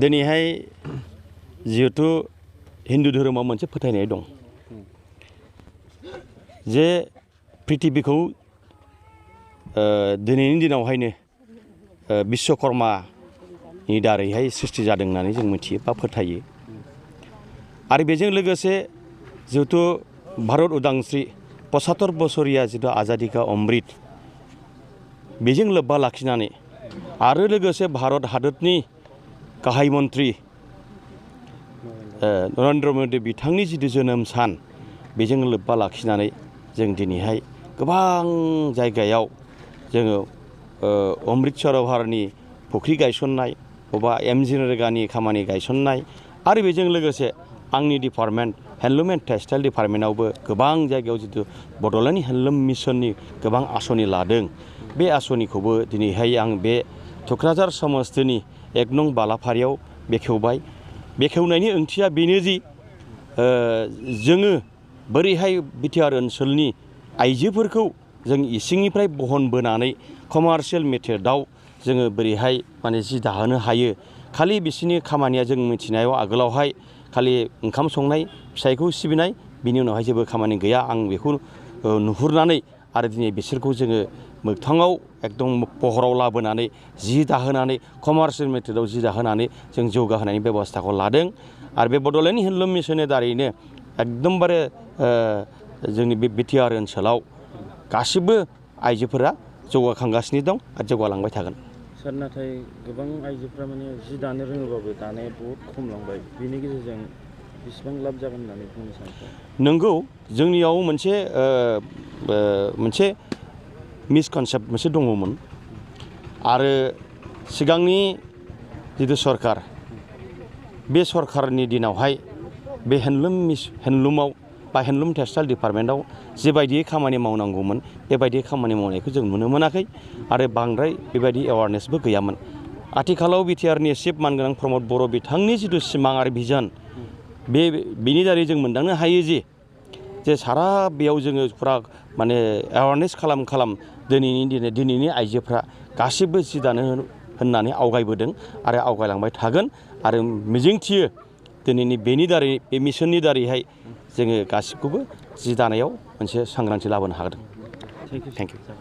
दिनैहाय जिहेतु हिन्दु धोरोमाव मोनसे फोथायनाय दं जे पृथिबीखौ दिनैनि दिनावहायनो बिश्वकर्मानि दारैहाय सृष्टि जादों होननानै जों मिथियो बा फोथायो आरो बेजों लोगोसे जिहेतु भारत उदांस्रि 75 बोसोरिया जितु आजादी का अमृत बेजों लोब्बा लाखिनानै आरो लोगोसे भारत हादरनि गाहाय मन्त्रि नरेन्द्र मोदी बिथांनि जितु जोनोम सान बेजों लोब्बा लाखिनानै जों दिनैहाय गोबां जायगायाव जोङो अमृत सरोवरनि फुख्रि गायसननाय बबा एमजि नरेगानि खामानि गायसननाय आरो बेजों लोगोसे आंनि डिपार्टमेन्ट हेन्डलुम एन्ड टेक्सटाइल डिपार्टमेन्टआवबो गोबां जायगायाव जितु बड'लेण्ड हेन्डलुम मिशननि गोबां आस'नि लादों बे आस'निखौबो दिनैहाय आं बे थुक्राझार समस्तिनि 1 नं बालाफारियाव बेखेवबाय बेखेवनायनि ओंथिया बेनो जि जोङो बोरैहाय बिटिआर ओनसोलनि आइजोफोरखौ जों इसिंनिफ्राय बहन बोनानै कमार्शियेल मेथडआव जोङो बोरैहाय माने जि दाहोनो हायो खालि बिसिनि खामानिया जों मिथिनायाव आगोलावहाय खालि ओंखाम संनाय फिसायखौ सिबिनाय बिनि उनावहाय जेबो खामानि गैया आं बेखौ नुहुरनानै आरो दिनै बिसोरखौ जोङो मोगथाङाव एकदम पहराव लाबोनानै जि दाहोनानै कमार्शियेल मेथडआव जि दाहोनानै जों जौगाहोनायनि बेबस्थाखौ लादों आरो बे बड'लेण्ड हेन्डलुम मिशननि दारैनो एकदमबारे जोंनि बे बिटिआर ओनसोलाव गासिबो आइजोफोरा जौगाखांगासिनो दं आरो जौगालांबाय थागोन। सार नाथाय गोबां आइजोफ्रा माने जि दानो रोङोबाबो दानाया बहुद खमलांबाय बेनि गेजेरजों बेसेबां लाब जागोन होननानै बुंनो सानोसै? नंगौ जोंनियाव मोनसे मिसकनसेप्ट मोनसे दङमोन आरो सिगांनि जितु सरकार बे सरकारनि दिनावहाय बे हेन्डलुमाव बा हेन्डलुम टेक्सटाइल डिपार्टमेन्टआव जेबायदियै खामानि मावनांगौमोन बेबायदि खामानि मावनायखौ जों नुनो मोनाखै आरो बांद्राय बेबायदि एवारनेसबो गैयामोन। आथिखालाव बिटिआरनि चिफ मानगोनां प्रमद बर' बिथांनि जितु सिमां आरो भिजन बेनि दारै जों मोनदांनो हायो जे सारा बेयाव जोङो फुरा माने एवारनेस खालाम दिनैनि आइजोफ्रा गासिबो जि दानो होननानै आवगायबोदों आरो आवगायलांबाय थागोन आरो मिजिंथियो दिनैनि बेनि दारै बे मिशननि दारैहाय जोङो गासिबखौबो जि दानायाव मोनसे सांग्रांथि लाबोनो हादों। Thank you.